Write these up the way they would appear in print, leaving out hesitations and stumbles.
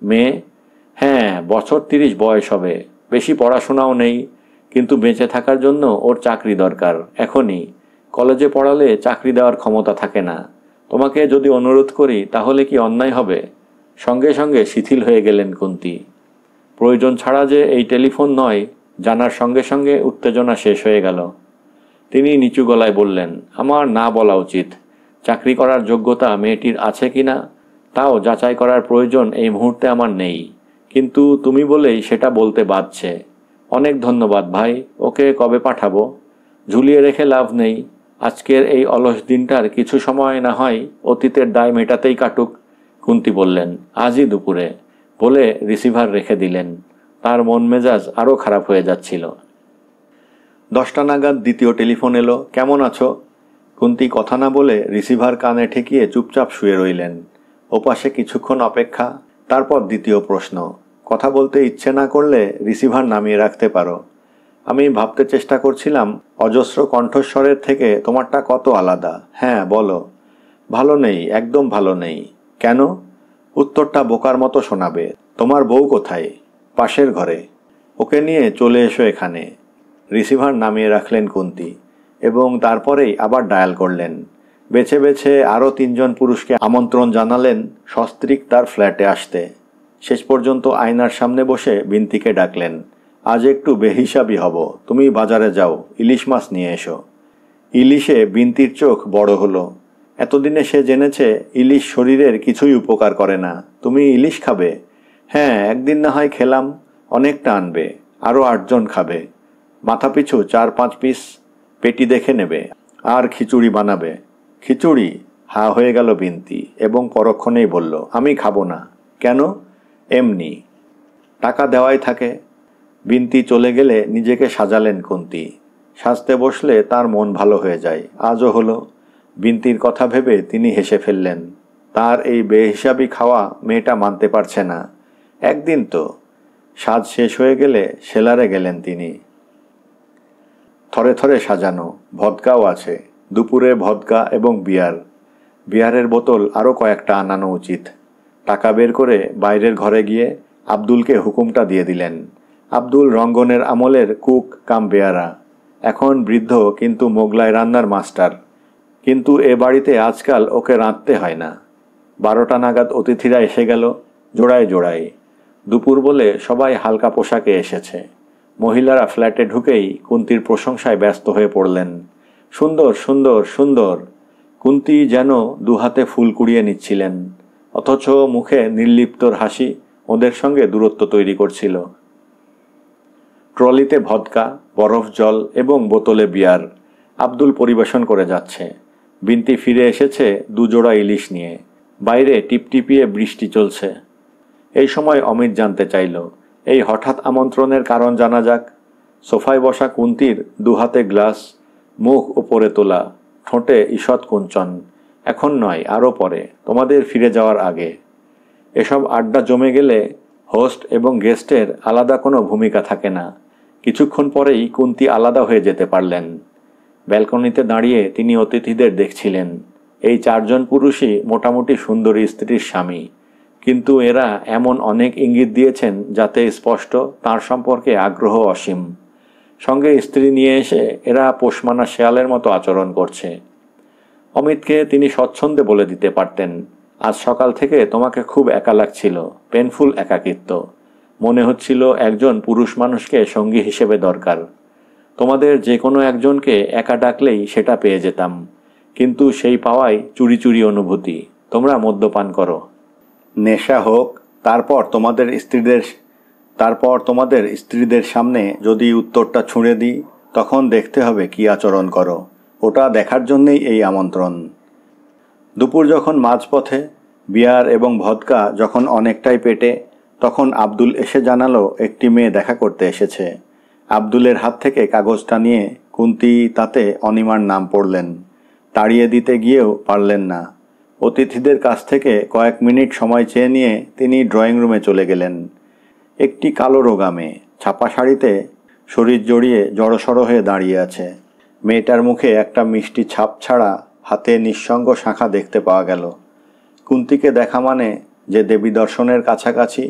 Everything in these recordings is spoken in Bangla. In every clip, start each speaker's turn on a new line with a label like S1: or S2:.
S1: মেয়ে? হ্যাঁ, বছর 30 বয়স হবে, বেশি পড়াশোনাও নেই, কিন্তু বেঁচে থাকার জন্য ওর চাকরি দরকার এখনই। কলেজে পড়ালে চাকরি দেওয়ার ক্ষমতা থাকে না। তোমাকে যদি অনুরোধ করি তাহলে কি অন্যায় হবে? সঙ্গে সঙ্গে শিথিল হয়ে গেলেন কুন্তী। প্রয়োজন ছাড়া যে এই টেলিফোন নয় জানার সঙ্গে সঙ্গে উত্তেজনা শেষ হয়ে গেল। তিনি নিচু গলায় বললেন, আমার না বলা উচিত। চাকরি করার যোগ্যতা মেয়েটির আছে কিনা তাও যাচাই করার প্রয়োজন এই মুহূর্তে আমার নেই, কিন্তু তুমি বলেই সেটা বলতে বাধছে। অনেক ধন্যবাদ ভাই, ওকে কবে পাঠাবো? ঝুলিয়ে রেখে লাভ নেই। আজকের এই অলস দিনটার কিছু সময় না হয় অতীতের দায় মেটাতেই কাটুক। কুন্তী বললেন, আজই দুপুরে, বলে রিসিভার রেখে দিলেন। তার মন মেজাজ আরও খারাপ হয়ে যাচ্ছিল। 10টা নাগাদ দ্বিতীয় টেলিফোন এলো। কেমন আছো? কুন্তী কথা না বলে রিসিভার কানে ঠেকিয়ে চুপচাপ শুয়ে রইলেন। ওপাশে কিছুক্ষণ অপেক্ষা, তারপর দ্বিতীয় প্রশ্ন। কথা বলতে ইচ্ছে না করলে রিসিভার নামিয়ে রাখতে পারো। আমি ভাবতে চেষ্টা করছিলাম অজস্র কণ্ঠস্বরের থেকে তোমারটা কত আলাদা। হ্যাঁ বলো। ভালো নেই, একদম ভালো নেই। কেন? উত্তরটা বোকার মতো শোনাবে। তোমার বউ কোথায়? পাশের ঘরে। ওকে নিয়ে চলে এসো এখানে। রিসিভার নামিয়ে রাখলেন কুন্তী এবং তারপরেই আবার ডায়াল করলেন। বেছে বেছে আরও 3জন পুরুষকে আমন্ত্রণ জানালেন সস্ত্রীক তার ফ্ল্যাটে আসতে। শেষ পর্যন্ত আয়নার সামনে বসে বিন্তিকে ডাকলেন, আজ একটু বেহিসাবি হব, তুমি বাজারে যাও, ইলিশ মাছ নিয়ে এসো। ইলিশে বিন্তির চোখ বড় হলো। এতদিনে সে জেনেছে ইলিশ শরীরের কিছুই উপকার করে না। তুমি ইলিশ খাবে? হ্যাঁ, একদিন না হয় খেলাম। অনেকটা আনবে, আরও 8জন খাবে। মাথাপিছু 4-5 পিস পেটি দেখে নেবে, আর খিচুড়ি বানাবে। খিচুড়ি? হা হয়ে গেল বিন্তি এবং পরক্ষণেই বলল, আমি খাবো না। কেন? এমনি। টাকা দেওয়াই থাকে। বিন্তি চলে গেলে নিজেকে সাজালেন কুন্তী। সাজতে বসলে তার মন ভালো হয়ে যায়। আজও হলো। বিন্তির কথা ভেবে তিনি হেসে ফেললেন। তার এই বেহিসাবি খাওয়া মেয়েটা মানতে পারছে না। একদিন তো। সাজ শেষ হয়ে গেলে সেলারে গেলেন তিনি। থরে থরে সাজানো, ভদকাও আছে। দুপুরে ভদকা এবং বিয়ার। বিয়ারের বোতল আরও কয়েকটা আনানো উচিত। টাকা বের করে বাইরের ঘরে গিয়ে আব্দুলকে হুকুমটা দিয়ে দিলেন। আব্দুল রঙ্গনের আমলের কুক কাম বেয়ারা। এখন বৃদ্ধ, কিন্তু মোগলাই রান্নার মাস্টার। কিন্তু এ বাড়িতে আজকাল ওকে রাঁধতে হয় না। 12টা নাগাদ অতিথিরা এসে গেল, জোড়ায় জোড়ায়। দুপুর বলে সবাই হালকা পোশাকে এসেছে। মহিলারা ফ্ল্যাটে ঢুকেই কুন্তীর প্রশংসায় ব্যস্ত হয়ে পড়লেন। সুন্দর সুন্দর সুন্দর। কুন্তী যেন দুহাতে ফুল কুড়িয়ে নিচ্ছিলেন, অথচ মুখে নির্লিপ্তর হাসি ওদের সঙ্গে দূরত্ব তৈরি করছিল। ট্রলিতে ভদকা, বরফ জল এবং বোতলে বিয়ার আব্দুল পরিবেশন করে যাচ্ছে। বিন্তি ফিরে এসেছে 2 জোড়া ইলিশ নিয়ে। বাইরে টিপটিপিয়ে বৃষ্টি চলছে। এই সময় অমিত জানতে চাইল, এই হঠাৎ আমন্ত্রণের কারণ জানা যাক। সোফায় বসা কুন্তীর দুহাতে গ্লাস, মুখ উপরে তোলা, ঠোঁটে ঈষৎ কুঞ্চন। এখন নয়, আরও পরে, তোমাদের ফিরে যাওয়ার আগে। এসব আড্ডা জমে গেলে হোস্ট এবং গেস্টের আলাদা কোনো ভূমিকা থাকে না। কিছুক্ষণ পরেই কুন্তী আলাদা হয়ে যেতে পারলেন। ব্যালকনিতে দাঁড়িয়ে তিনি অতিথিদের দেখছিলেন। এই 4জন পুরুষই মোটামুটি সুন্দরী স্ত্রীর স্বামী, কিন্তু এরা এমন অনেক ইঙ্গিত দিয়েছেন যাতে স্পষ্ট তাঁর সম্পর্কে আগ্রহ অসীম। সঙ্গে স্ত্রী নিয়ে এসে এরা পোষমানা শেয়ালের মতো আচরণ করছে। অমিতকে তিনি স্বচ্ছন্দে বলে দিতে পারতেন, আজ সকাল থেকে তোমাকে খুব একা লাগছিল, পেনফুল একাকিত্ব। মনে হচ্ছিল একজন পুরুষ মানুষকে সঙ্গী হিসেবে দরকার। তোমাদের যে কোনো একজনকে একা ডাকলেই সেটা পেয়ে যেতাম, কিন্তু সেই পাওয়াই চুরি চুরি অনুভূতি। তোমরা মদ্যপান করো, নেশা হোক, তারপর তোমাদের স্ত্রীদের সামনে যদি উত্তরটা ছুঁড়ে দিই, তখন দেখতে হবে কি আচরণ করো। ওটা দেখার জন্যেই এই আমন্ত্রণ। দুপুর যখন মাঝপথে, বিয়ার এবং ভদকা যখন অনেকটাই পেটে, তখন আব্দুল এসে জানালো একটি মেয়ে দেখা করতে এসেছে। আব্দুলের হাত থেকে কাগজটা নিয়ে কুন্তী তাতে অনিমার নাম পড়লেন। তাড়িয়ে দিতে গিয়েও পারলেন না। অতিথিদের কাছ থেকে কয়েক মিনিট সময় চেয়ে নিয়ে তিনি ড্রয়িং রুমে চলে গেলেন। একটি কালো রোগা মেয়ে, ছাপা শাড়িতে শরীর জড়িয়ে জড়সড় হয়ে দাঁড়িয়ে আছে। মেয়েটার মুখে একটা মিষ্টি ছাপ ছাড়া হাতে নিঃসঙ্গ শাঁখা দেখতে পাওয়া গেল। কুন্তীকে দেখা মানে যে দেবী দর্শনের কাছাকাছি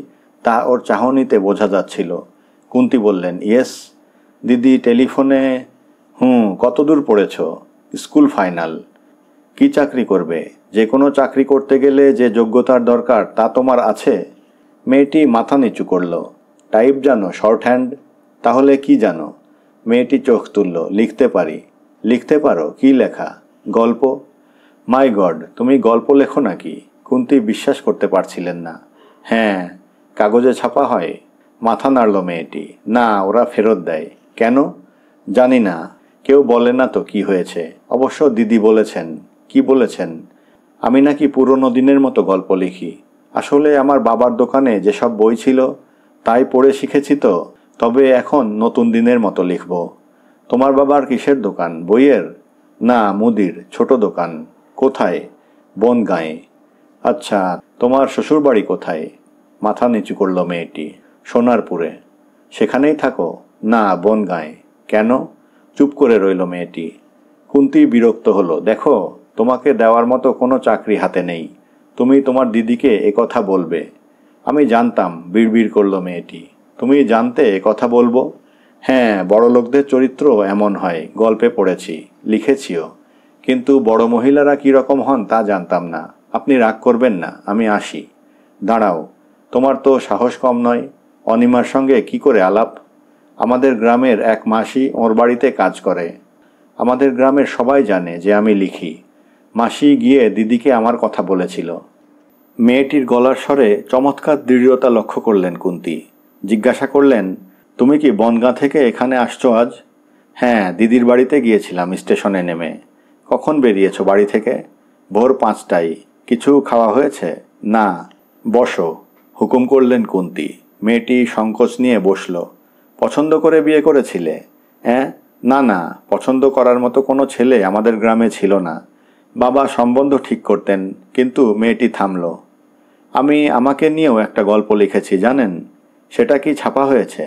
S1: তা ওর চাহনিতে বোঝা যাচ্ছিল। কুন্তী বললেন, ইয়েস। দিদি টেলিফোনে, কতদূর পড়েছ? School final. কি চাকরি করবে? যে কোনো চাকরি করতে গেলে যে যোগ্যতার দরকার তা তোমার আছে? মেয়েটি মাথা নিচু করল। টাইপ জানো? Short hand? তাহলে কি জানো? মেয়েটি চোখ তুলল। লিখতে পারি। লিখতে পারো? কি লেখা? গল্প। মাই গড, তুমি গল্প লেখো নাকি? কুন্তী বিশ্বাস করতে পারছিলেন না। হ্যাঁ। কাগজে ছাপা হয়? মাথা নাড়ল মেয়েটি। না, ওরা ফেরত দেয়। কেন? জানি না, কেউ বলে না তো কি হয়েছে। অবশ্য দিদি বলেছেন। কি বলেছেন? আমি নাকি পুরনো দিনের মতো গল্প লিখি। আসলে আমার বাবার দোকানে যেসব বই ছিল তাই পড়ে শিখেছি তো। তবে এখন নতুন দিনের মতো লিখব। তোমার বাবার কিসের দোকান? বইয়ের? না, মুদির ছোট দোকান। কোথায়? বনগাঁয়ে। আচ্ছা, তোমার শ্বশুর বাড়ি কোথায়? মাথা নিচু করল মেয়েটি। সোনারপুরে। সেখানেই থাকো? না, বনগাঁয়ে। কেন? চুপ করে রইল মেয়েটি। কুন্তী বিরক্ত হলো। দেখো, তোমাকে দেওয়ার মতো কোনো চাকরি হাতে নেই। তুমি তোমার দিদিকে কথা বলবে। আমি জানতাম, বিড়বিড় করল মেয়েটি। তুমি জানতে কথা বলবো? হ্যাঁ, বড় লোকদের চরিত্র এমন হয়, গল্পে পড়েছি, লিখেছিও। কিন্তু বড় মহিলারা কীরকম হন তা জানতাম না। আপনি রাগ করবেন না, আমি আসি। দাঁড়াও, তোমার তো সাহস কম নয়। অনিমার সঙ্গে কি করে আলাপ? আমাদের গ্রামের এক মাসি ওর বাড়িতে কাজ করে। আমাদের গ্রামের সবাই জানে যে আমি লিখি। মাসি গিয়ে দিদিকে আমার কথা বলেছিল। মেয়েটির গলার স্বরে চমৎকার দৃঢ়তা লক্ষ্য করলেন কুন্তী। জিজ্ঞাসা করলেন, তুমি কি বনগাঁ থেকে এখানে আসছো আজ? হ্যাঁ, দিদির বাড়িতে গিয়েছিলাম স্টেশনে নেমে। কখন বেরিয়েছো বাড়ি থেকে? ভোর 5টায়। কিছু খাওয়া হয়েছে? না। বসো, হুকুম করলেন কুন্তী। মেয়েটি সংকোচ নিয়ে বসল। পছন্দ করে বিয়ে করেছিলে? হ্যাঁ। না না, পছন্দ করার মতো কোনো ছেলে আমাদের গ্রামে ছিল না। বাবা সম্বন্ধ ঠিক করতেন, কিন্তু মেয়েটি থামল। আমি আমাকে নিয়েও একটা গল্প লিখেছি, জানেন? সেটা কি ছাপা হয়েছে?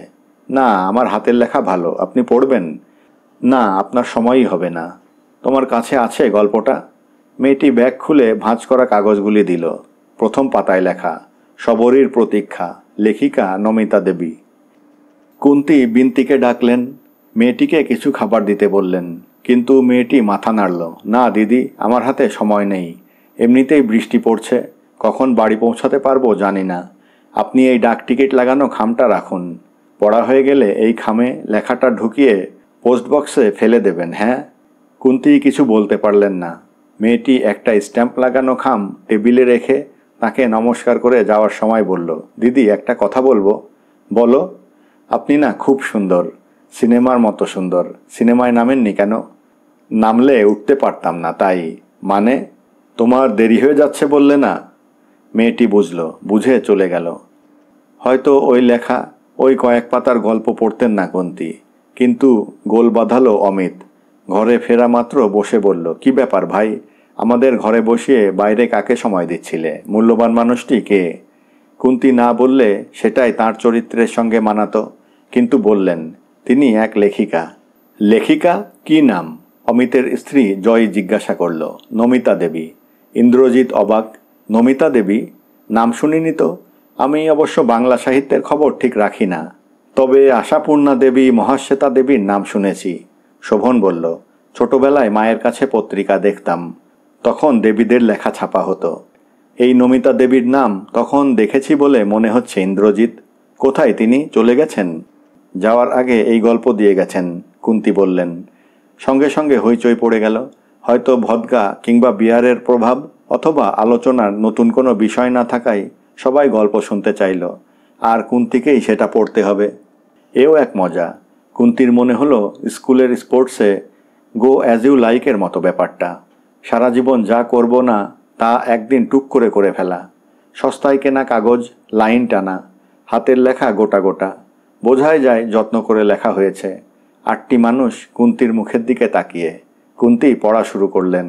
S1: না, আমার হাতের লেখা ভালো, আপনি পড়বেন? না, আপনার সময়ই হবে না। তোমার কাছে আছে গল্পটা? মেয়েটি ব্যাগ খুলে ভাঁজ করা কাগজগুলি দিল। প্রথম পাতায় লেখা, শবরীর প্রতীক্ষা, লেখিকা নমিতা দেবী। কুন্তী বিন্তিকে ডাকলেন। মেয়েটিকে কিছু খাবার দিতে বললেন, কিন্তু মেয়েটি মাথা নাড়ল। না দিদি, আমার হাতে সময় নেই। এমনিতেই বৃষ্টি পড়ছে, কখন বাড়ি পৌঁছাতে পারবো জানি না। আপনি এই ডাক টিকিট লাগানো খামটা রাখুন। পড়া হয়ে গেলে এই খামে লেখাটা ঢুকিয়ে পোস্ট বক্সে ফেলে দেবেন। হ্যাঁ? কুন্তী কিছু বলতে পারলেন না। মেয়েটি একটা স্ট্যাম্প লাগানো খাম টেবিলে রেখে তাকে নমস্কার করে যাওয়ার সময় বলল, দিদি একটা কথা বলবো। বলো। আপনি না খুব সুন্দর, সিনেমার মতো সুন্দর। সিনেমায় নামেননি কেন? নামলে উঠতে পারতাম না তাই। মানে? তোমার দেরি হয়ে যাচ্ছে বললে না। মেয়েটি বুঝল, বুঝে চলে গেল। হয়তো ওই লেখা, ওই কয়েক পাতার গল্প পড়তেন না কুন্তী, কিন্তু গোল বাঁধালো অমিত। ঘরে ফেরা মাত্র বসে বলল, কি ব্যাপার ভাই, আমাদের ঘরে বসিয়ে বাইরে কাকে সময় দিচ্ছিলে? মূল্যবান মানুষটি কে? কুন্তী না বললে সেটাই তার চরিত্রের সঙ্গে মানাতো, কিন্তু বললেন, তিনি এক লেখিকা। লেখিকা? কি নাম? অমিতের স্ত্রী জয় জিজ্ঞাসা করল। নমিতা দেবী। ইন্দ্রজিৎ অবাক। নমিতা দেবী? নাম শুনিনি তো। আমি অবশ্য বাংলা সাহিত্যের খবর ঠিক রাখি না, তবে আশাপূর্ণা দেবী, মহাশ্বেতা দেবীর নাম শুনেছি। শোভন বলল, ছোটবেলায় মায়ের কাছে পত্রিকা দেখতাম, তখন দেবীদের লেখা ছাপা হতো। এই নমিতা দেবীর নাম তখন দেখেছি বলে মনে হচ্ছে। ইন্দ্রজিৎ কোথায়? তিনি চলে গেছেন? যাওয়ার আগে এই গল্প দিয়ে গেছেন, কুন্তী বললেন। সঙ্গে সঙ্গে হইচই পড়ে গেল। হয়তো ভদকা কিংবা বিয়ারের প্রভাব, অথবা আলোচনার নতুন কোনো বিষয় না থাকায় সবাই গল্প শুনতে চাইল, আর কুন্তীকেই সেটা পড়তে হবে। এও এক মজা। কুন্তীর মনে হলো স্কুলের স্পোর্টসে গো অ্যাজ ইউ লাইকের মতো ব্যাপারটা। সারা জীবন যা করব না তা একদিন টুক করে করে ফেলা। সস্তায় কেনা কাগজ, লাইন টানা, হাতের লেখা গোটা গোটা। বোঝাই যায় যত্ন করে লেখা হয়েছে। 8টি মানুষ কুন্তীর মুখের দিকে তাকিয়ে। কুন্তী পড়া শুরু করলেন।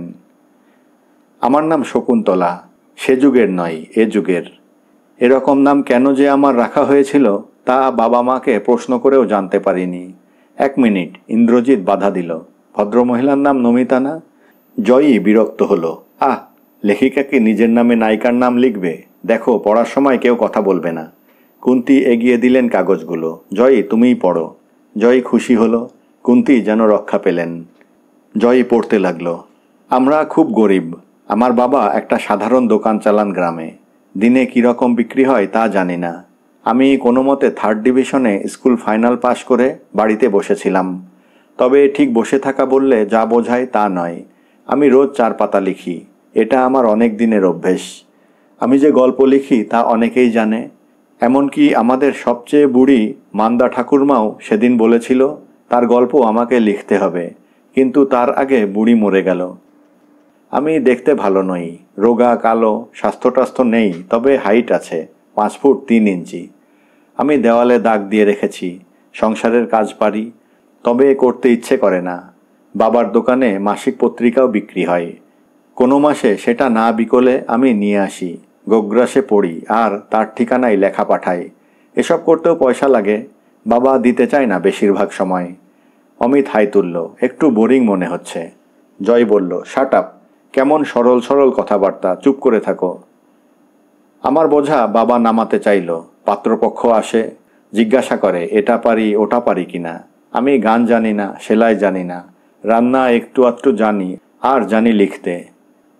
S1: আমার নাম শকুন্তলা, সে যুগের নয়, এ যুগের। এরকম নাম কেন যে আমার রাখা হয়েছিল তা বাবা মাকে প্রশ্ন করেও জানতে পারিনি। 1 মিনিট, ইন্দ্রজিৎ বাধা দিল। ভদ্রমহিলার নাম নমিতা না? জয়ী বিরক্ত হলো। লেখিকা কি নিজের নামে নায়িকার নাম লিখবে? দেখো, পড়ার সময় কেউ কথা বলবে না। কুন্তি এগিয়ে দিলেন কাগজগুলো। জয়ী, তুমিই পড়ো। জয়ী খুশি হলো। কুন্তি যেন রক্ষা পেলেন। জয়ী পড়তে লাগলো। আমরা খুব গরিব। আমার বাবা একটা সাধারণ দোকান চালান গ্রামে। দিনে কীরকম বিক্রি হয় তা জানি না। আমি কোনো মতে 3rd ডিভিশনে স্কুল ফাইনাল পাশ করে বাড়িতে বসেছিলাম। তবে ঠিক বসে থাকা বললে যা বোঝায় তা নয়। আমি রোজ 4 পাতা লিখি। এটা আমার অনেক দিনের অভ্যেস। আমি যে গল্প লিখি তা অনেকেই জানে। এমনকি আমাদের সবচেয়ে বুড়ি মান্দা ঠাকুরমাও সেদিন বলেছিল তার গল্প আমাকে লিখতে হবে, কিন্তু তার আগে বুড়ি মরে গেল। আমি দেখতে ভালো নই, রোগা কালো, স্বাস্থ্য নেই, তবে হাইট আছে 5 ফুট 3 ইঞ্চি। আমি দেওয়ালে দাগ দিয়ে রেখেছি, সংসারের কাজ পারি, তবে করতে ইচ্ছে করে না। বাবার দোকানে মাসিক পত্রিকাও বিক্রি হয়। কোনো মাসে সেটা না বিকলে আমি নিয়ে আসি, গোগ্রাসে পড়ি আর তার ঠিকানায় লেখা পাঠাই। এসব করতেও পয়সা লাগে। বাবা দিতে চায় না বেশিরভাগ সময়। অমিত হাই তুলল। একটু বোরিং মনে হচ্ছে। জয় বলল, শাট আপ, কেমন সরল সরল কথাবার্তা, চুপ করে থাকো। আমার বোঝা বাবা নামাতে চাইল। পাত্রপক্ষ আসে, জিজ্ঞাসা করে এটা পারি ওটা পারি কিনা। আমি গান জানি না, সেলাই জানি না, রান্না একটু আধটু জানি, আর জানি লিখতে।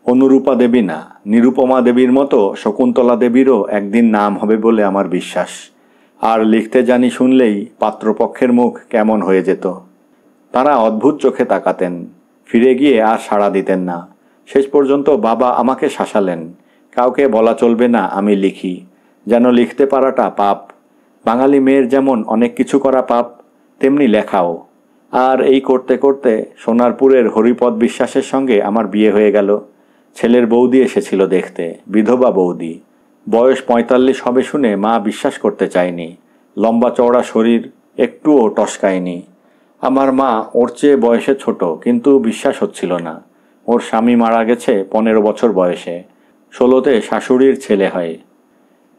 S1: অনুরূপা দেবী না, নিরুপমা দেবীর মতো শকুন্তলা দেবীরও একদিন নাম হবে বলে আমার বিশ্বাস। আর লিখতে জানি শুনলেই পাত্রপক্ষের মুখ কেমন হয়ে যেত। তারা অদ্ভুত চোখে তাকাতেন, ফিরে গিয়ে আর সাড়া দিতেন না। শেষ পর্যন্ত বাবা আমাকে শাসালেন, কাউকে বলা চলবে না আমি লিখি, যেন লিখতে পারাটা পাপ। বাঙালি মেয়ের যেমন অনেক কিছু করা পাপ, তেমনি লেখাও। আর এই করতে করতে সোনারপুরের হরিপদ বিশ্বাসের সঙ্গে আমার বিয়ে হয়ে গেল। ছেলের বৌদি এসেছিল দেখতে, বিধবা বৌদি। বয়স 45 হবে শুনে মা বিশ্বাস করতে চায়নি। লম্বা চওড়া শরীর, একটুও টসকায়নি। আমার মা ওর চেয়ে বয়সে ছোট, কিন্তু বিশ্বাস হচ্ছিল না। ওর স্বামী মারা গেছে 15 বছর বয়সে। 16তে শাশুড়ির ছেলে হয়।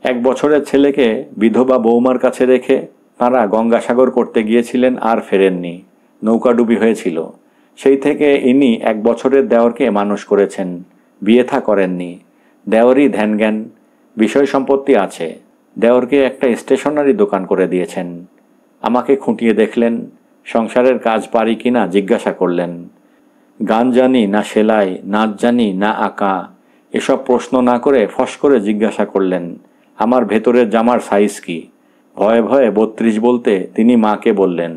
S1: 1 বছরের ছেলেকে বিধবা বৌমার কাছে রেখে তাঁরা গঙ্গাসাগর করতে গিয়েছিলেন আর ফেরেননি। নৌকাডুবি হয়েছিল। সেই থেকে ইনি 1 বছরের দেওরকে মানুষ করেছেন, বিয়ে থা করেননি। দেওরই ধ্যানজ্ঞান, বিষয় সম্পত্তি আছে। দেওরকে একটা স্টেশনারি দোকান করে দিয়েছেন। আমাকে খুঁটিয়ে দেখলেন, সংসারের কাজ পারি কিনা জিজ্ঞাসা করলেন। গান জানি না, সেলাই, নাচ জানি না, আঁকা, এসব প্রশ্ন না করে ফস করে জিজ্ঞাসা করলেন আমার ভেতরের জামার সাইজ কি। ভয়ে ভয়ে 32 বলতে তিনি মাকে বললেন,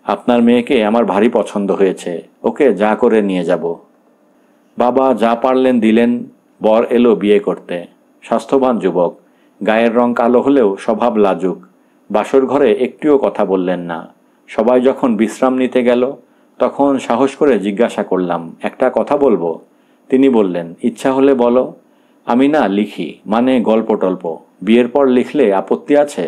S1: আপনার মেয়েকে আমার ভারী পছন্দ হয়েছে, ওকে যা করে নিয়ে যাব। বাবা যা পারলেন দিলেন। বর এলো বিয়ে করতে। স্বাস্থ্যবান যুবক, গায়ের রং কালো হলেও স্বভাব লাজুক। বাসর ঘরে একটিও কথা বললেন না। সবাই যখন বিশ্রাম নিতে গেল তখন সাহস করে জিজ্ঞাসা করলাম, একটা কথা বলবো? তিনি বললেন, ইচ্ছা হলে বলো। আমি না লিখি, মানে গল্প টল্প। বিয়ের পর লিখলে আপত্তি আছে?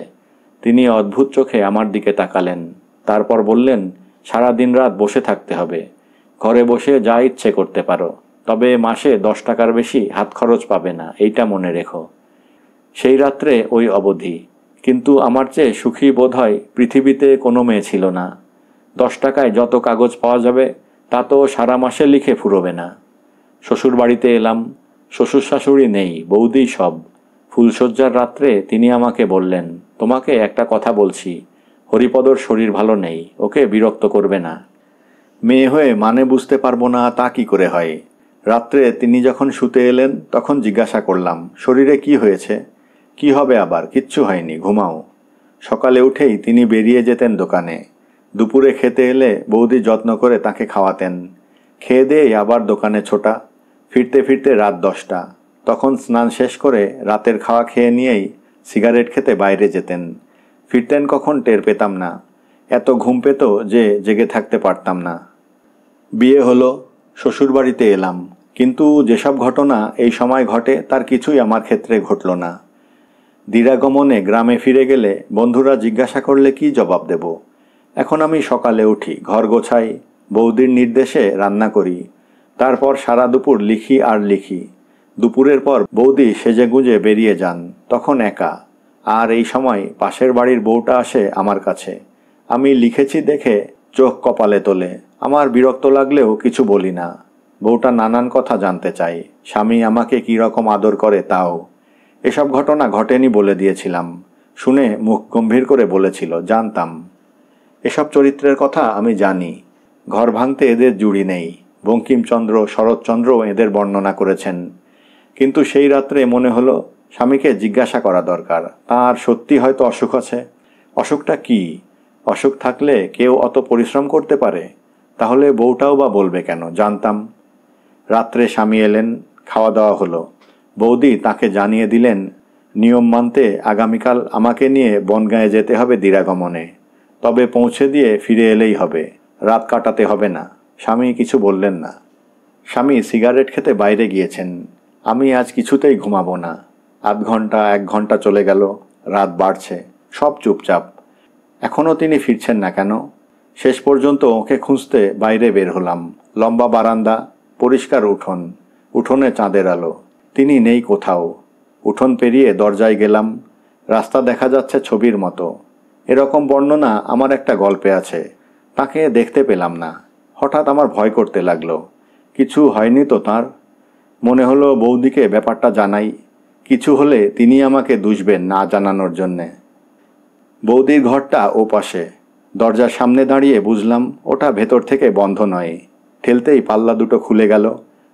S1: তিনি অদ্ভুত চোখে আমার দিকে তাকালেন। তারপর বললেন, সারা দিন রাত বসে থাকতে হবে। ঘরে বসে যা ইচ্ছে করতে পারো, তবে মাসে 10 টাকার বেশি হাত খরচ পাবে না, এইটা মনে রেখো। সেই রাত্রে ওই অবধি। কিন্তু আমার চেয়ে সুখী বোধ হয় পৃথিবীতে কোনো মেয়ে ছিল না। 10 টাকায় যত কাগজ পাওয়া যাবে তা তো সারা মাসে লিখে ফুরোবে না। শ্বশুর বাড়িতে এলাম। শ্বশুর শাশুড়ি নেই, বৌদি সব। ফুলশয্যার রাত্রে তিনি আমাকে বললেন, তোমাকে একটা কথা বলছি, হরিপদর শরীর ভালো নেই, ওকে বিরক্ত করবে না। মেয়ে হয়ে মানে বুঝতে পারবো না তা কি করে হয়? রাত্রে তিনি যখন শুতে এলেন তখন জিজ্ঞাসা করলাম, শরীরে কি হয়েছে? কি হবে আবার, কিচ্ছু হয়নি, ঘুমাও। সকালে উঠেই তিনি বেরিয়ে যেতেন দোকানে। দুপুরে খেতে এলে বৌদি যত্ন করে তাকে খাওয়াতেন। খেয়ে দিয়েই আবার দোকানে ছোটা। ফিরতে ফিরতে রাত 10টা। তখন স্নান শেষ করে রাতের খাওয়া খেয়ে নিয়েই সিগারেট খেতে বাইরে যেতেন। ফিরতেন কখন টের পেতাম না। এত ঘুম পেত যে জেগে থাকতে পারতাম না। বিয়ে হলো, শ্বশুরবাড়িতে এলাম, কিন্তু যেসব ঘটনা এই সময় ঘটে তার কিছুই আমার ক্ষেত্রে ঘটল না। দিরাগমনে গ্রামে ফিরে গেলে বন্ধুরা জিজ্ঞাসা করলে কি জবাব দেব? এখন আমি সকালে উঠি, ঘর গোছাই, বৌদির নির্দেশে রান্না করি, তারপর সারা দুপুর লিখি আর লিখি। দুপুরের পর বৌদি সেজেগুজে বেরিয়ে যান, তখন একা। আর এই সময় পাশের বাড়ির বউটা আসে আমার কাছে। আমি লিখেছি দেখে চোখ কপালে তোলে। আমার বিরক্ত লাগলেও কিছু বলি না। বউটা নানান কথা জানতে চায়, স্বামী আমাকে কী রকম আদর করে তাও। এসব ঘটনা ঘটেনি বলে দিয়েছিলাম। শুনে মুখ গম্ভীর করে বলেছিল, জানতাম। এসব চরিত্রের কথা আমি জানি। ঘর ভাঙতে এদের জুড়ি নেই। বঙ্কিমচন্দ্র, শরৎচন্দ্রও এদের বর্ণনা করেছেন। কিন্তু সেই রাত্রে মনে হলো স্বামীকে জিজ্ঞাসা করা দরকার, তার সত্যি হয়তো অসুখ আছে। অসুখটা কি? অসুখ থাকলে কেউ অত পরিশ্রম করতে পারে? তাহলে বউটাও বা বলবে কেন? জানতাম। রাত্রে স্বামী এলেন, খাওয়া দাওয়া হলো। বৌদি তাকে জানিয়ে দিলেন নিয়ম মানতে আগামীকাল আমাকে নিয়ে বনগাঁয়ে যেতে হবে দিরাগমনে। তবে পৌঁছে দিয়ে ফিরে এলেই হবে, রাত কাটাতে হবে না। স্বামী কিছু বললেন না। স্বামী সিগারেট খেতে বাইরে গিয়েছেন। আমি আজ কিছুতেই ঘুমাবো না। আধ ঘন্টা 1 ঘন্টা চলে গেল, রাত বাড়ছে, সব চুপচাপ। এখনও তিনি ফিরছেন না কেন? শেষ পর্যন্ত ওকে খুঁজতে বাইরে বের হলাম। লম্বা বারান্দা, পরিষ্কার উঠোন, উঠোনে চাঁদের আলো। তিনি নেই কোথাও। উঠোন পেরিয়ে দরজায় গেলাম। রাস্তা দেখা যাচ্ছে ছবির মতো। এরকম বর্ণনা আমার একটা গল্পে আছে। তাকে দেখতে পেলাম না। হঠাৎ আমার ভয় করতে লাগলো। কিছু হয়নি তো তার? মনে হলো বৌদিকে ব্যাপারটা জানাই। কিছু হলে তিনি আমাকে দুষবেন না জানানোর জন্যে। বৌদির ঘরটা ও পাশে। দরজার সামনে দাঁড়িয়ে বুঝলাম ওটা ভেতর থেকে বন্ধ নয়। ঠেলতেই পাল্লা দুটো খুলে গেল,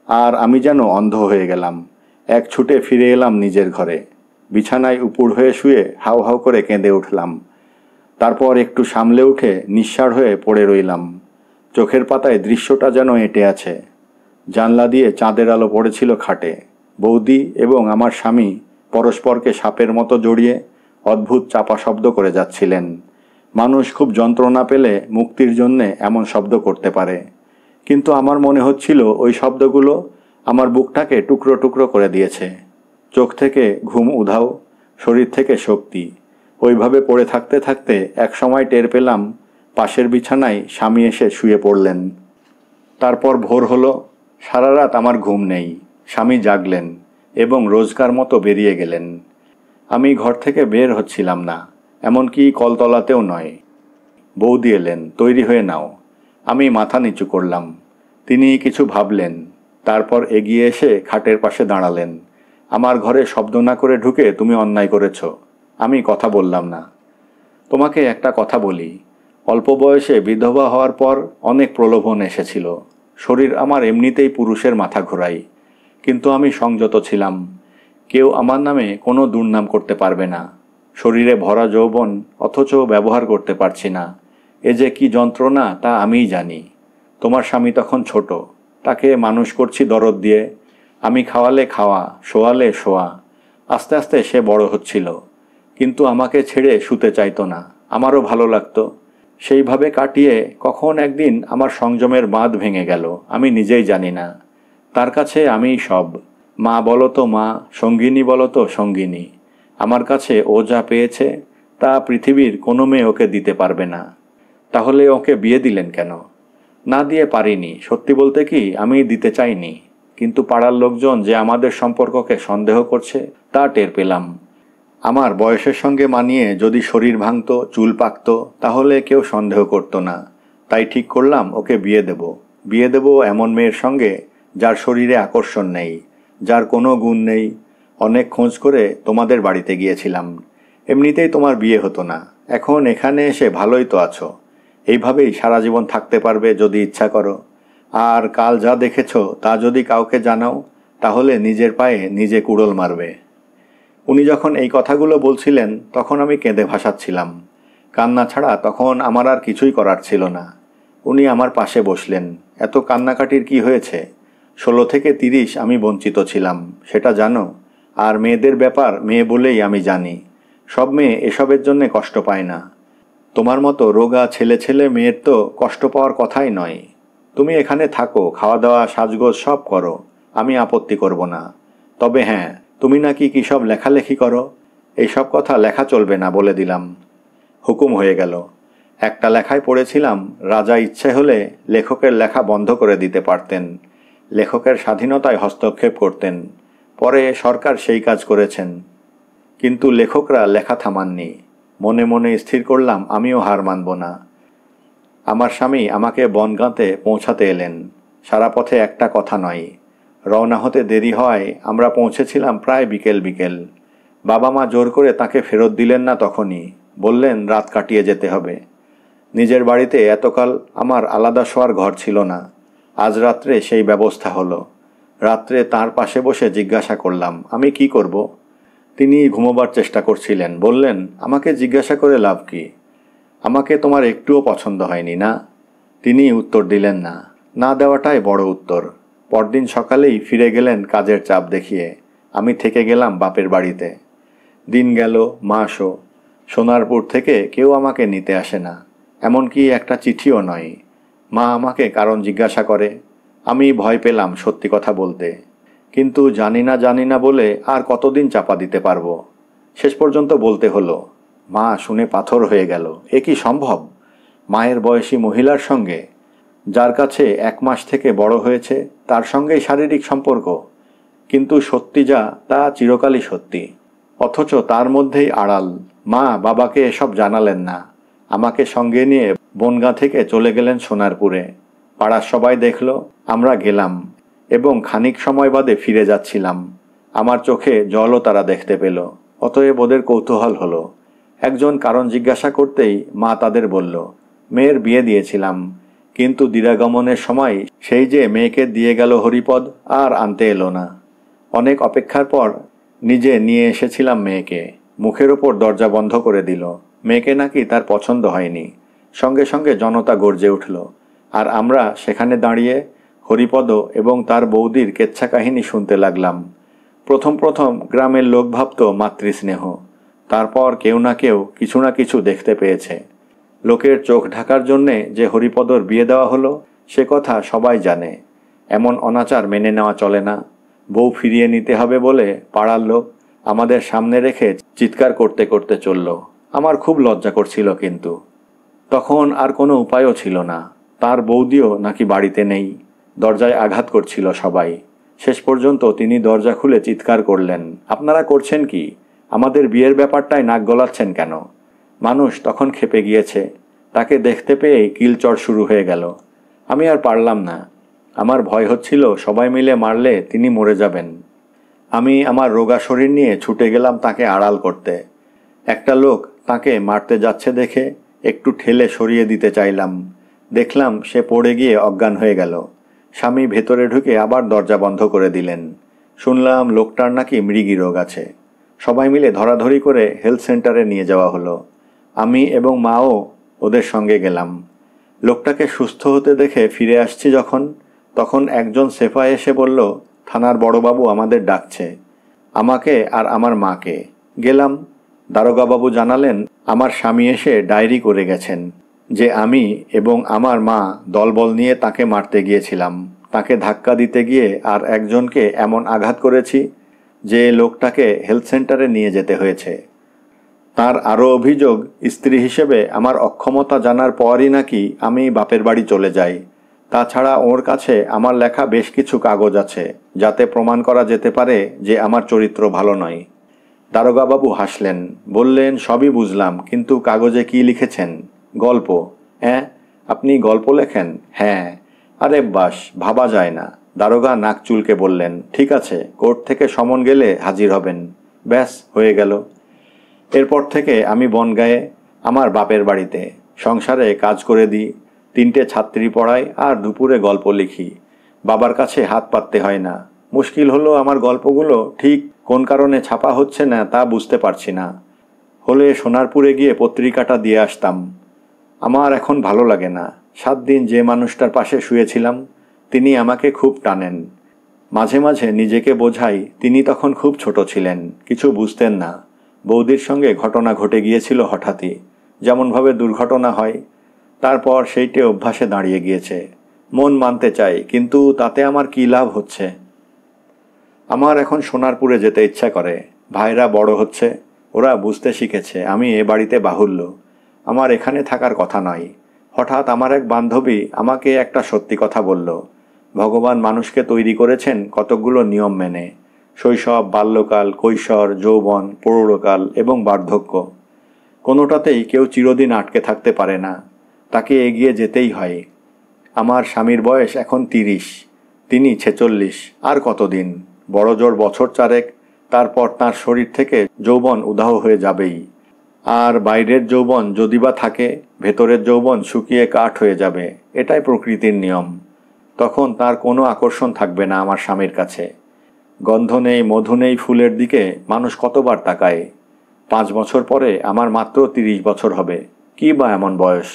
S1: আর আমি যেন অন্ধ হয়ে গেলাম। এক ছুটে ফিরে এলাম নিজের ঘরে। বিছানায় উপুড় হয়ে শুয়ে হাউ হাউ করে কেঁদে উঠলাম। তারপর একটু সামলে উঠে নিঃসাড় হয়ে পড়ে রইলাম। চোখের পাতায় দৃশ্যটা যেন এঁটে আছে। জানলা দিয়ে চাঁদের আলো পড়েছিল খাটে। বৌদি এবং আমার স্বামী পরস্পরকে সাপের মতো জড়িয়ে অদ্ভুত চাপা শব্দ করে যাচ্ছিলেন। মানুষ খুব যন্ত্রণা পেলে মুক্তির জন্যে এমন শব্দ করতে পারে। কিন্তু আমার মনে হচ্ছিল ওই শব্দগুলো আমার বুকটাকে টুকরো টুকরো করে দিয়েছে। চোখ থেকে ঘুম উধাও, শরীর থেকে শক্তি। ওইভাবে পড়ে থাকতে থাকতে এক সময় টের পেলাম পাশের বিছানায় স্বামী এসে শুয়ে পড়লেন। তারপর ভোর হলো। সারা রাত আমার ঘুম নেই। স্বামী জাগলেন এবং রোজকার মতো বেরিয়ে গেলেন। আমি ঘর থেকে বের হচ্ছিলাম না, এমনকি কলতলাতেও নয়। বৌদি এলেন, তৈরি হয়ে নাও। আমি মাথা নিচু করলাম। তিনি কিছু ভাবলেন, তারপর এগিয়ে এসে খাটের পাশে দাঁড়ালেন। আমার ঘরে শব্দ না করে ঢুকে তুমি অন্যায় করেছ। আমি কথা বললাম না। তোমাকে একটা কথা বলি, অল্প বয়সে বিধবা হওয়ার পর অনেক প্রলোভন এসেছিল। শরীর আমার এমনিতেই পুরুষের মাথা ঘোরাই, কিন্তু আমি সংযত ছিলাম। কেউ আমার নামে কোনো দুর্নাম করতে পারবে না। শরীরে ভরা যৌবন, অথচ ব্যবহার করতে পারছি না। এ যে কি যন্ত্রণা তা আমিই জানি। তোমার স্বামী তখন ছোট, তাকে মানুষ করছি দরদ দিয়ে। আমি খাওয়ালে খাওয়া, শোয়ালে শোয়া। আস্তে আস্তে সে বড় হচ্ছিল, কিন্তু আমাকে ছেড়ে শুতে চাইতো না। আমারও ভালো লাগতো। সেইভাবে কাটিয়ে কখন একদিন আমার সংযমের বাঁধ ভেঙে গেল, আমি নিজেই জানি না। তার কাছে আমিই সব। মা বলো তো মা, সঙ্গিনী বলো তো সঙ্গিনী। আমার কাছে ও যা পেয়েছে তা পৃথিবীর কোনো মেয়ে ওকে দিতে পারবে না। তাহলে ওকে বিয়ে দিলেন কেন? না দিয়ে পারিনি। সত্যি বলতে কি, আমি দিতে চাইনি। কিন্তু পাড়ার লোকজন যে আমাদের সম্পর্ককে সন্দেহ করছে তা টের পেলাম। আমার বয়সের সঙ্গে মানিয়ে যদি শরীর ভাঙত, চুল পাকত, তাহলে কেউ সন্দেহ করতো না। তাই ঠিক করলাম ওকে বিয়ে দেব। বিয়ে দেব এমন মেয়ের সঙ্গে যার শরীরে আকর্ষণ নেই, যার কোনো গুণ নেই। অনেক খোঁজ করে তোমাদের বাড়িতে গিয়েছিলাম। এমনিতেই তোমার বিয়ে হতো না। এখন এখানে এসে ভালোই তো আছো। এইভাবেই সারা জীবন থাকতে পারবে যদি ইচ্ছা করো। আর কাল যা দেখেছো তা যদি কাউকে জানাও, তাহলে নিজের পায়ে নিজে কুড়োল মারবে। উনি যখন এই কথাগুলো বলছিলেন তখন আমি কেঁদে ভাসাচ্ছিলাম। কান্না ছাড়া তখন আমার আর কিছুই করার ছিল না। উনি আমার পাশে বসলেন। এত কান্নাকাটির কি হয়েছে? 16 থেকে 30 আমি বঞ্চিত ছিলাম, সেটা জানো? আর মেয়েদের ব্যাপার মেয়ে বলেই আমি জানি। সব মেয়ে এসবের জন্যে কষ্ট পায় না। তোমার মতো রোগা ছেলে ছেলে মেয়ের তো কষ্ট পাওয়ার কথাই নয়। তুমি এখানে থাকো, খাওয়া দাওয়া সাজগোজ সব করো, আমি আপত্তি করব না। তবে হ্যাঁ, তুমি নাকি কী সব লেখালেখি করো, এইসব কথা লেখা চলবে না বলে দিলাম। হুকুম হয়ে গেল। একটা লেখায় পড়েছিলাম, রাজা ইচ্ছে হলে লেখকের লেখা বন্ধ করে দিতে পারতেন, লেখকের স্বাধীনতায় হস্তক্ষেপ করতেন। পরে সরকার সেই কাজ করেছেন, কিন্তু লেখকরা লেখা থামাননি। মনে মনে স্থির করলাম আমিও হার মানব না। আমার স্বামী আমাকে বনগাঁতে পৌঁছাতে এলেন। সারা পথে একটা কথা নয়। রওনা হতে দেরি হয়, আমরা পৌঁছেছিলাম প্রায় বিকেল বিকেল। বাবা মা জোর করে তাকে ফেরত দিলেন না তখনই, বললেন রাত কাটিয়ে যেতে হবে। নিজের বাড়িতে এতকাল আমার আলাদা শোয়ার ঘর ছিল না, আজ রাত্রে সেই ব্যবস্থা হলো। রাত্রে তার পাশে বসে জিজ্ঞাসা করলাম আমি কি করব। তিনি ঘুমোবার চেষ্টা করছিলেন। বললেন, আমাকে জিজ্ঞাসা করে লাভ কি? আমাকে তোমার একটুও পছন্দ হয়নি না? তিনি উত্তর দিলেন না, না দেওয়াটাই বড় উত্তর। পরদিন সকালেই ফিরে গেলেন কাজের চাপ দেখিয়ে। আমি থেকে গেলাম বাপের বাড়িতে। দিন গেল, মাসও। সোনারপুর থেকে কেউ আমাকে নিতে আসে না, এমনকি একটা চিঠিও নয়। মা আমাকে কারণ জিজ্ঞাসা করে। আমি ভয় পেলাম সত্যি কথা বলতে, কিন্তু জানি না বলে আর কতদিন চাপা দিতে পারবো। শেষ পর্যন্ত বলতে হলো। মা শুনে পাথর হয়ে গেল। এ কি সম্ভব? মায়ের বয়সী মহিলার সঙ্গে, যার কাছে 1 মাস থেকে বড় হয়েছে, তার সঙ্গেই শারীরিক সম্পর্ক? কিন্তু সত্যি যা, তা চিরকালই সত্যি। অথচ তার মধ্যেই আড়াল। মা বাবাকে এসব জানালেন না। আমাকে সঙ্গে নিয়ে বনগাঁ থেকে চলে গেলেন সোনারপুরে। পাড়ার সবাই দেখল আমরা গেলাম এবং খানিক সময় বাদে ফিরে যাচ্ছিলাম। আমার চোখে জলও তারা দেখতে পেল। অতএব ওদের কৌতূহল হলো। একজন কারণ জিজ্ঞাসা করতেই মা তাদের বলল, মেয়ের বিয়ে দিয়েছিলাম, কিন্তু দিরাগমনের সময় সেই যে মেয়েকে দিয়ে গেল হরিপদ, আর আনতে এলো না। অনেক অপেক্ষার পর নিজে নিয়ে এসেছিলাম মেয়েকে। মুখের ওপর দরজা বন্ধ করে দিল। মেয়েকে নাকি তার পছন্দ হয়নি। সঙ্গে সঙ্গে জনতা গর্জে উঠল, আর আমরা সেখানে দাঁড়িয়ে হরিপদ এবং তার বৌদির কেচ্ছা কাহিনী শুনতে লাগলাম। প্রথম গ্রামের লোক ভাবত মাতৃস্নেহ, তারপর কেউ না কেউ কিছু না কিছু দেখতে পেয়েছে। লোকের চোখ ঢাকার জন্যে যে হরিপদর বিয়ে দেওয়া হলো, সে কথা সবাই জানে। এমন অনাচার মেনে নেওয়া চলে না। বউ ফিরিয়ে নিতে হবে বলে পাড়ার লোক আমাদের সামনে রেখে চিৎকার করতে করতে চলল। আমার খুব লজ্জা করছিল, কিন্তু তখন আর কোনো উপায়ও ছিল না। তার বৌদিও নাকি বাড়িতে নেই। দরজায় আঘাত করছিল সবাই। শেষ পর্যন্ত তিনি দরজা খুলে চিৎকার করলেন, আপনারা করছেন কি? আমাদের বিয়ের ব্যাপারটায় নাক গলাচ্ছেন কেন? মানুষ তখন ক্ষেপে গিয়েছে। তাকে দেখতে পেয়েই কিলচড় শুরু হয়ে গেল। আমি আর পারলাম না। আমার ভয় হচ্ছিল সবাই মিলে মারলে তিনি মরে যাবেন। আমি আমার রোগা শরীর নিয়ে ছুটে গেলাম তাকে আড়াল করতে। একটা লোক তাকে মারতে যাচ্ছে দেখে একটু ঠেলে সরিয়ে দিতে চাইলাম। দেখলাম সে পড়ে গিয়ে অজ্ঞান হয়ে গেল। স্বামী ভেতরে ঢুকে আবার দরজা বন্ধ করে দিলেন। শুনলাম লোকটার নাকি মৃগী রোগ আছে। সবাই মিলে ধরাধরি করে হেলথ সেন্টারে নিয়ে যাওয়া হলো। আমি এবং মাও ওদের সঙ্গে গেলাম। লোকটাকে সুস্থ হতে দেখে ফিরে আসছি তখন একজন সেফাই এসে বলল, থানার বড়বাবু আমাদের ডাকছে, আমাকে আর আমার মাকে। গেলাম। দারোগাবাবু জানালেন আমার স্বামী এসে ডায়েরি করে গেছেন যে আমি এবং আমার মা দলবল নিয়ে তাকে মারতে গিয়েছিলাম। তাকে ধাক্কা দিতে গিয়ে আর একজনকে এমন আঘাত করেছি যে লোকটাকে হেলথ সেন্টারে নিয়ে যেতে হয়েছে। তার আরও অভিযোগ, স্ত্রী হিসেবে আমার অক্ষমতা জানার পরই নাকি আমি বাপের বাড়ি চলে যাই। তাছাড়া ওর কাছে আমার লেখা বেশ কিছু কাগজ আছে, যাতে প্রমাণ করা যেতে পারে যে আমার চরিত্র ভালো নয়। দারোগাবাবু হাসলেন, বললেন, সবই বুঝলাম, কিন্তু কাগজে কি লিখেছেন? গল্প? আপনি গল্প লেখেন? হ্যাঁ। আরে বাস, ভাবা যায় না। দারোগা নাক চুলকে বললেন, ঠিক আছে, কোর্ট থেকে সমন গেলে হাজির হবেন। ব্যাস, হয়ে গেল। এরপর থেকে আমি বনগাঁয়ে আমার বাপের বাড়িতে সংসারে কাজ করে দিই, 3টে ছাত্রী পড়াই আর দুপুরে গল্প লিখি। বাবার কাছে হাত পাততে হয় না। মুশকিল হলো আমার গল্পগুলো ঠিক কোন কারণে ছাপা হচ্ছে না তা বুঝতে পারছি না। হলে সোনারপুরে গিয়ে পত্রিকাটা দিয়ে আসতাম। আমার এখন ভালো লাগে না। 7 দিন যে মানুষটার পাশে শুয়েছিলাম তিনি আমাকে খুব টানেন। মাঝে মাঝে নিজেকে বোঝাই তিনি তখন খুব ছোট ছিলেন, কিছু বুঝতেন না। বৌদির সঙ্গে ঘটনা ঘটে গিয়েছিল হঠাৎই, যেমনভাবে দুর্ঘটনা হয়। তারপর সেইটে অভ্যাসে দাঁড়িয়ে গিয়েছে। মন মানতে চাই, কিন্তু তাতে আমার কী লাভ হচ্ছে? আমার এখন সোনারপুরে যেতে ইচ্ছা করে। ভাইরা বড় হচ্ছে, ওরা বুঝতে শিখেছে আমি এ বাড়িতে বাহুল্য, আমার এখানে থাকার কথা নয়। হঠাৎ আমার এক বান্ধবী আমাকে একটা সত্যি কথা বলল। ভগবান মানুষকে তৈরি করেছেন কতকগুলো নিয়ম মেনে, শৈশব, বাল্যকাল, কৈশোর, যৌবন, প্রৌঢ়কাল এবং বার্ধক্য। কোনোটাতেই কেউ চিরদিন আটকে থাকতে পারে না, তাকে এগিয়ে যেতেই হয়। আমার স্বামীর বয়স এখন 30, তিনি 46। আর কতদিন? বড় জোর বছর 4, তারপর তার শরীর থেকে যৌবন উদাহ হয়ে যাবেই। আর বাইরের যৌবন যদি বা থাকে, ভেতরের যৌবন শুকিয়ে কাঠ হয়ে যাবে। এটাই প্রকৃতির নিয়ম। তখন তার কোনো আকর্ষণ থাকবে না আমার স্বামীর কাছে। গন্ধ নেই, মধু নেই ফুলের দিকে মানুষ কতবার তাকায়। 5 বছর পরে আমার মাত্র 30 বছর হবে। কি বা এমন বয়স?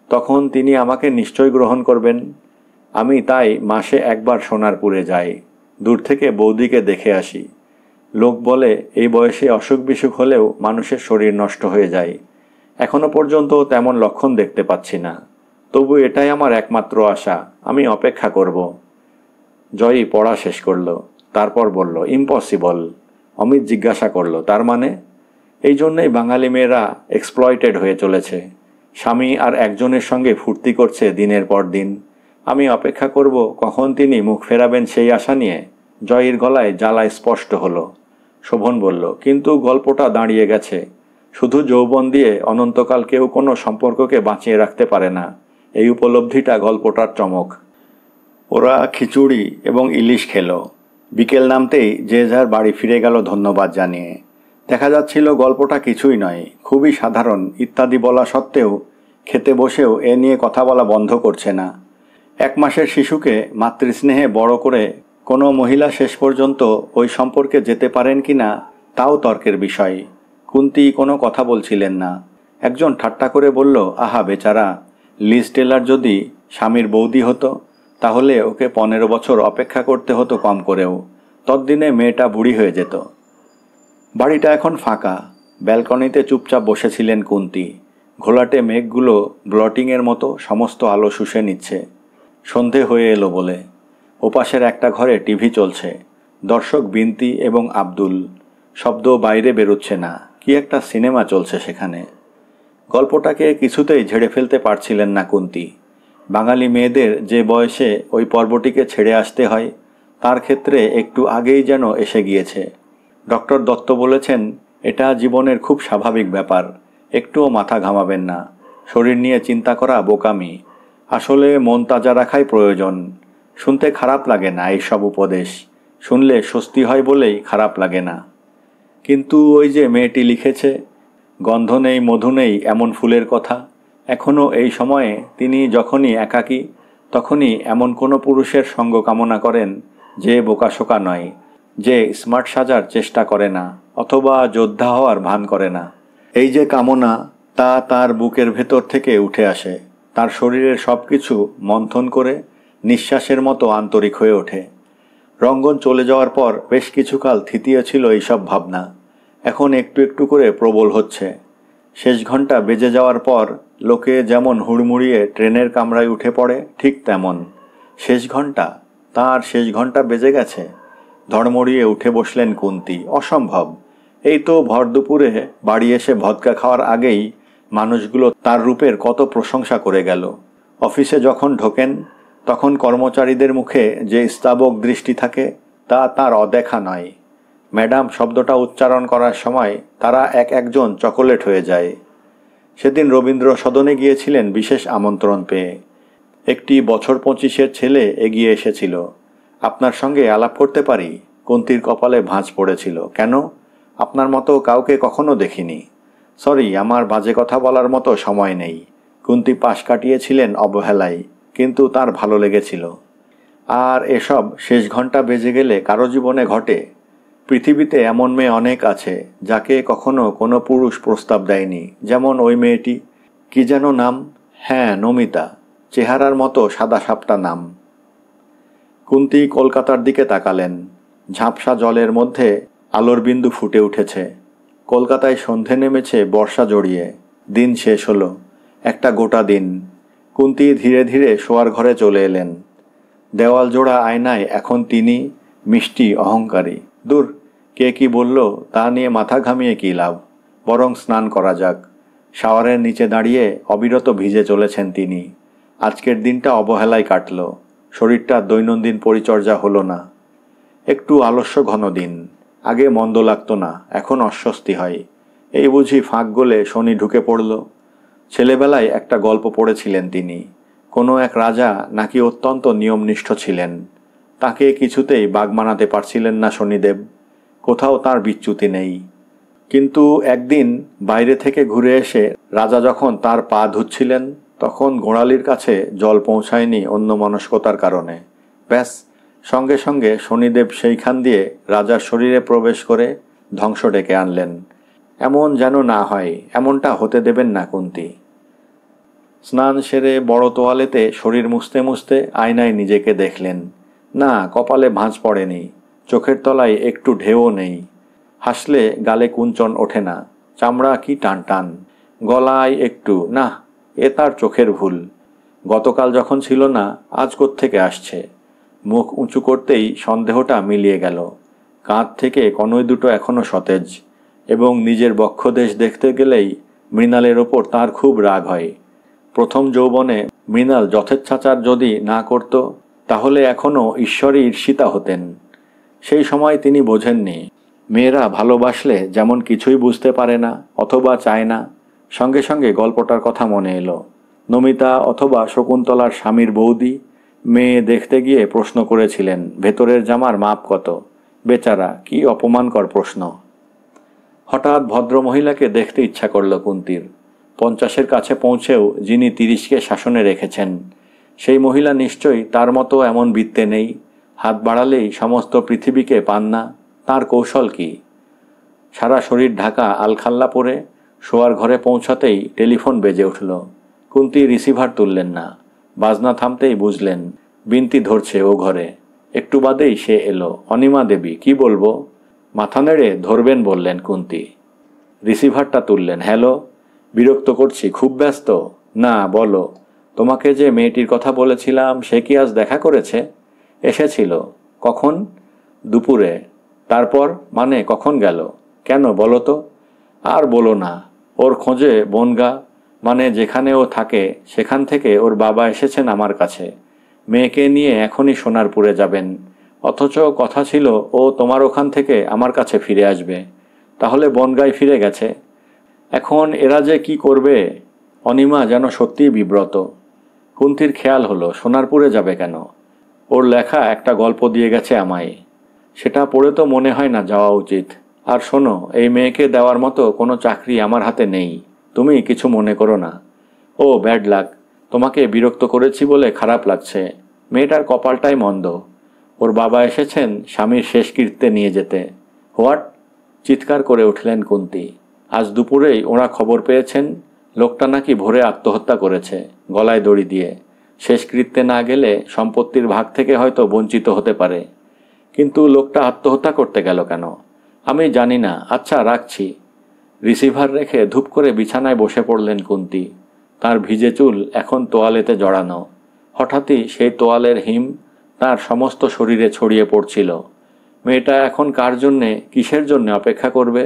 S1: তখন তিনি আমাকে নিশ্চয় গ্রহণ করবেন। আমি তাই মাসে একবার সোনারপুরে যাই, দূর থেকে বৌদিকে দেখে আসি। লোক বলে এই বয়সে অসুখ বিসুখ হলেও মানুষের শরীর নষ্ট হয়ে যায়। এখনো পর্যন্ত তেমন লক্ষণ দেখতে পাচ্ছি না। তবু এটাই আমার একমাত্র আশা। আমি অপেক্ষা করব। জয়ী পড়া শেষ করল। তারপর বলল, ইম্পসিবল। অমিত জিজ্ঞাসা করল, তার মানে? এই জন্যই বাঙালি মেয়েরা এক্সপ্লয়েটেড হয়ে চলেছে। স্বামী আর একজনের সঙ্গে ফুর্তি করছে দিনের পর দিন। আমি অপেক্ষা করব কখন তিনি মুখ ফেরাবেন সেই আশা নিয়ে। জয়ীর গলায় জ্বালায় স্পষ্ট হলো। শোভন বলল, কিন্তু গল্পটা দাঁড়িয়ে গেছে। শুধু যৌবন দিয়ে অনন্তকাল কেউ কোনো সম্পর্ককে বাঁচিয়ে রাখতে পারে না। এই উপলব্ধিটা গল্পটার চমক। ওরা খিচুড়ি এবং ইলিশ খেলো। বিকেল নামতেই যে যার বাড়ি ফিরে গেল ধন্যবাদ জানিয়ে। দেখা যাচ্ছিল গল্পটা কিছুই নয়, খুবই সাধারণ ইত্যাদি বলা সত্ত্বেও খেতে বসেও এ নিয়ে কথা বলা বন্ধ করছে না। 1 মাসের শিশুকে মাতৃস্নেহে বড় করে কোনো মহিলা শেষ পর্যন্ত ওই সম্পর্কে যেতে পারেন কি না তাও তর্কের বিষয়। কুন্তী কোনো কথা বলছিলেন না। একজন ঠাট্টা করে বলল, আহা বেচারা, লিজ টেলার যদি স্বামীর বৌদি হতো তাহলে ওকে 15 বছর অপেক্ষা করতে হতো কম করেও। ততদিনে মেয়েটা বুড়ি হয়ে যেত। বাড়িটা এখন ফাঁকা। ব্যালকনিতে চুপচাপ বসেছিলেন কুন্তী। ঘোলাটে মেঘগুলো ব্লটিংয়ের মতো সমস্ত আলো শুষে নিচ্ছে। সন্ধে হয়ে এলো বলে। ওপাশের একটা ঘরে টিভি চলছে। দর্শক বিনতি এবং আব্দুল। শব্দ বাইরে বেরোচ্ছে না। কি একটা সিনেমা চলছে সেখানে। গল্পটাকে কিছুতেই ঝেড়ে ফেলতে পারছিলেন না কুন্তী। বাঙালি মেয়েদের যে বয়সে ওই পর্বটিকে ছেড়ে আসতে হয় তার ক্ষেত্রে একটু আগেই যেন এসে গিয়েছে। ডক্টর দত্ত বলেছেন, এটা জীবনের খুব স্বাভাবিক ব্যাপার। একটুও মাথা ঘামাবেন না। শরীর নিয়ে চিন্তা করা বোকামি। আসলে মন তাজা রাখাই প্রয়োজন। শুনতে খারাপ লাগে না এইসব উপদেশ। শুনলে স্বস্তি হয় বলেই খারাপ লাগে না। কিন্তু ওই যে মেয়েটি লিখেছে, গন্ধ নেই মধু নেই এমন ফুলের কথা। এখনও এই সময়ে তিনি যখনই একাকী তখনই এমন কোনো পুরুষের সঙ্গ কামনা করেন যে বোকাশোকা নয়, যে স্মার্ট সাজার চেষ্টা করে না অথবা যোদ্ধা হওয়ার ভান করে না। এই যে কামনা, তা তার বুকের ভেতর থেকে উঠে আসে। তার শরীরের সব কিছু মন্থন করে নিঃশ্বাসের মতো আন্তরিক হয়ে ওঠে। রঙ্গন চলে যাওয়ার পর বেশ কিছুকাল থিতিয়ে ছিল এইসব ভাবনা। এখন একটু একটু করে প্রবল হচ্ছে। শেষ ঘন্টা বেজে যাওয়ার পর লোকে যেমন হুড়মুড়িয়ে ট্রেনের কামরায় উঠে পড়ে, ঠিক তেমন। শেষ ঘন্টা? তার শেষ ঘন্টা বেজে গেছে। ধড়মড়িয়ে উঠে বসলেন কুন্তী। অসম্ভব। এই তো ভর দুপুরে বাড়ি এসে ভদকা খাওয়ার আগেই মানুষগুলো তার রূপের কত প্রশংসা করে গেল। অফিসে যখন ঢোকেন তখন কর্মচারীদের মুখে যে স্তাবক দৃষ্টি থাকে তা তার অদেখা নয়। ম্যাডাম শব্দটা উচ্চারণ করার সময় তারা একজন চকোলেট হয়ে যায়। সেদিন রবীন্দ্র সদনে গিয়েছিলেন বিশেষ আমন্ত্রণ পেয়ে। একটি বছর 25-এর ছেলে এগিয়ে এসেছিল। আপনার সঙ্গে আলাপ করতে পারি? কুন্তীর কপালে ভাঁজ পড়েছিল। কেন? আপনার মতো কাউকে কখনো দেখিনি। সরি, আমার বাজে কথা বলার মতো সময় নেই। কুন্তী পাশ কাটিয়েছিলেন অবহেলায়, কিন্তু তার ভালো লেগেছিল। আর এসব শেষ ঘন্টা বেজে গেলে কারো জীবনে ঘটে? পৃথিবীতে এমন মেয়ে অনেক আছে যাকে কখনো কোনো পুরুষ প্রস্তাব দেয়নি, যেমন ওই মেয়েটি। কি যেন নাম? হ্যাঁ, নমিতা। চেহারার মতো সাদা সাপটা নাম। কুন্তী কলকাতার দিকে তাকালেন। ঝাপসা জলের মধ্যে আলোর বিন্দু ফুটে উঠেছে। কলকাতায় সন্ধে নেমেছে বর্ষা জড়িয়ে। দিন শেষ হলো। একটা গোটা দিন। কুন্তী ধীরে ধীরে শোয়ার ঘরে চলে এলেন। দেওয়াল জোড়া আয়নায় এখন তিনি মিষ্টি অহংকারী। দূর, কে কি বলল তা নিয়ে মাথা ঘামিয়ে কী লাভ? বরং স্নান করা যাক। শাওয়ারের নিচে দাঁড়িয়ে অবিরত ভিজে চলেছেন তিনি। আজকের দিনটা অবহেলায় কাটল। শরীরটা দৈনন্দিন পরিচর্যা হলো না। একটু আলস্য ঘন দিন। আগে মন্দ লাগতো না, এখন অস্বস্তি হয়। এই বুঝি ফাঁক গলে শনি ঢুকে পড়ল। ছেলেবেলায় একটা গল্প পড়েছিলেন তিনি। কোনো এক রাজা নাকি অত্যন্ত নিয়মনিষ্ঠ ছিলেন। তাকে কিছুতেই বাগ মানাতে পারছিলেন না শনিদেব। কোথাও তার বিচ্যুতি নেই। কিন্তু একদিন বাইরে থেকে ঘুরে এসে রাজা যখন তার পা ধুচ্ছিলেন, তখন গোড়ালির কাছে জল পৌঁছায়নি অন্যমনস্কতার কারণে। ব্যাস, সঙ্গে সঙ্গে শনিদেব সেইখান দিয়ে রাজার শরীরে প্রবেশ করে ধ্বংস ডেকে আনলেন। এমন যেন না হয়, এমনটা হতে দেবেন না কুন্তী। স্নান সেরে বড় তোয়ালেতে শরীর মুছতে মুছতে আয়নায় নিজেকে দেখলেন। না, কপালে ভাঁজ পড়েনি, চোখের তলায় একটু ঢেউও নেই, হাসলে গালে কুঞ্চন ওঠে না, চামড়া কি টান টান, গলায় একটু, না, এ তার চোখের ভুল। গতকাল যখন ছিল না, আজ কোত্থেকে আসছে? মুখ উঁচু করতেই সন্দেহটা মিলিয়ে গেল। কাঁধ থেকে কনুই দুটো এখনও সতেজ, এবং নিজের বক্ষদেশ দেখতে গেলেই মৃণালের ওপর তার খুব রাগ হয়। প্রথম যৌবনে মৃণাল যথেচ্ছাচার যদি না করত, তাহলে এখনও ঈশ্বরই ঈর্ষিতা হতেন। সেই সময় তিনি বোঝেননি, মেয়েরা ভালোবাসলে যেমন কিছুই বুঝতে পারে না অথবা চায় না। সঙ্গে সঙ্গে গল্পটার কথা মনে এলো। নমিতা অথবা শকুন্তলার স্বামীর বৌদি মেয়ে দেখতে গিয়ে প্রশ্ন করেছিলেন, ভেতরের জামার মাপ কত? বেচারা, কি অপমানকর প্রশ্ন! হঠাৎ ভদ্রমহিলাকে দেখতে ইচ্ছা করল কুন্তীর। 50-এর কাছে পৌঁছেও যিনি 30-কে শাসনে রেখেছেন, সেই মহিলা নিশ্চয়ই তার মতো এমন বৃত্তে নেই। হাত বাড়ালেই সমস্ত পৃথিবীকে পান না। তার কৌশল কি? সারা শরীর ঢাকা আলখাল্লা পরে শোয়ার ঘরে পৌঁছাতেই টেলিফোন বেজে উঠল। কুন্তী রিসিভার তুললেন না। বাজনা থামতেই বুঝলেন বিনতি ধরছে ও ঘরে। একটু বাদেই সে এলো। অনিমা দেবী, কি বলবো? মাথা নেড়ে ধরবেন বললেন কুন্তী। রিসিভারটা তুললেন। হ্যালো, বিরক্ত করছি? খুব ব্যস্ত? না, বলো। তোমাকে যে মেয়েটির কথা বলেছিলাম, সে কি আজ দেখা করেছে? এসেছিল। কখন? দুপুরে। তারপর? মানে কখন গেল? কেন বলো তো? আর বলো না। ওর খোঁজে বনগা, মানে যেখানে ও থাকে, সেখান থেকে ওর বাবা এসেছেন আমার কাছে। মেয়েকে নিয়ে এখনই সোনারপুরে যাবেন। অথচ কথা ছিল ও তোমার ওখান থেকে আমার কাছে ফিরে আসবে। তাহলে বনগায় ফিরে গেছে। এখন এরা যে কি করবে? অনিমা যেন সত্যিই বিব্রত। কুন্তীর খেয়াল হলো, সোনারপুরে যাবে কেন? ওর লেখা একটা গল্প দিয়ে গেছে আমায়। সেটা পড়ে তো মনে হয় না যাওয়া উচিত। আর শোনো, এই মেয়েকে দেওয়ার মতো কোনো চাকরি আমার হাতে নেই। তুমি কিছু মনে করো না। ও ব্যাড লাক, তোমাকে বিরক্ত করেছি বলে খারাপ লাগছে। মেয়েটার কপালটাই মন্দ। ওর বাবা এসেছেন স্বামীর শেষকৃত্যে নিয়ে যেতে। হোয়াট? চিৎকার করে উঠলেন কুন্তী। আজ দুপুরেই ওরা খবর পেয়েছেন লোকটা নাকি ভোরে আত্মহত্যা করেছে, গলায় দড়ি দিয়ে। শেষকৃত্যে না গেলে সম্পত্তির ভাগ থেকে হয়তো বঞ্চিত হতে পারে। কিন্তু লোকটা আত্মহত্যা করতে গেল কেন? আমি জানি না। আচ্ছা, রাখছি। রিসিভার রেখে ধূপ করে বিছানায় বসে পড়লেন কুন্তী। তার ভিজে চুল এখন তোয়ালেতে জড়ানো। হঠাৎই সেই তোয়ালের হিম তার সমস্ত শরীরে ছড়িয়ে পড়ছিল। মেয়েটা এখন কার জন্যে, কিসের জন্যে অপেক্ষা করবে?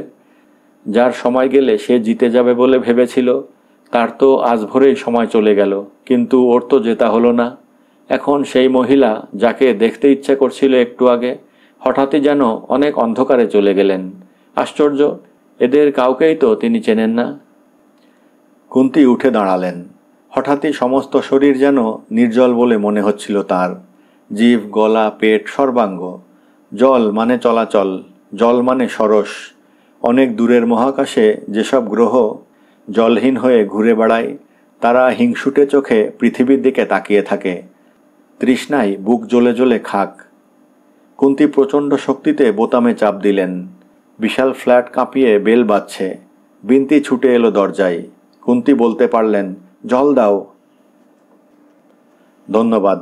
S1: যার সময় গেলে সে জিতে যাবে বলে ভেবেছিল, তার তো আজ ভোরেই সময় চলে গেল। কিন্তু ওর তো জেতা হলো না। এখন সেই মহিলা যাকে দেখতে ইচ্ছে করছিল একটু আগে, হঠাৎই যেন অনেক অন্ধকারে চলে গেলেন। আশ্চর্য, এদের কাউকেই তো তিনি চেনেন না। কুন্তী উঠে দাঁড়ালেন। হঠাৎই সমস্ত শরীর যেন নির্জল বলে মনে হচ্ছিল তার। জিভ, গলা, পেট, সর্বাঙ্গ। জল মানে চলাচল, জল মানে সরস। অনেক দূরের মহাকাশে যেসব গ্রহ জলহীন হয়ে ঘুরে বেড়ায়, তারা হিংসুটে চোখে পৃথিবীর দিকে তাকিয়ে থাকে। তৃষ্ণায় বুক জ্বলে জ্বলে খাক। কুন্তী প্রচণ্ড শক্তিতে বোতামে চাপ দিলেন। বিশাল ফ্ল্যাট কাঁপিয়ে বেল বাজছে। বিনতি ছুটে এলো দরজায়। কুন্তী বলতে পারলেন, জল দাও। ধন্যবাদ।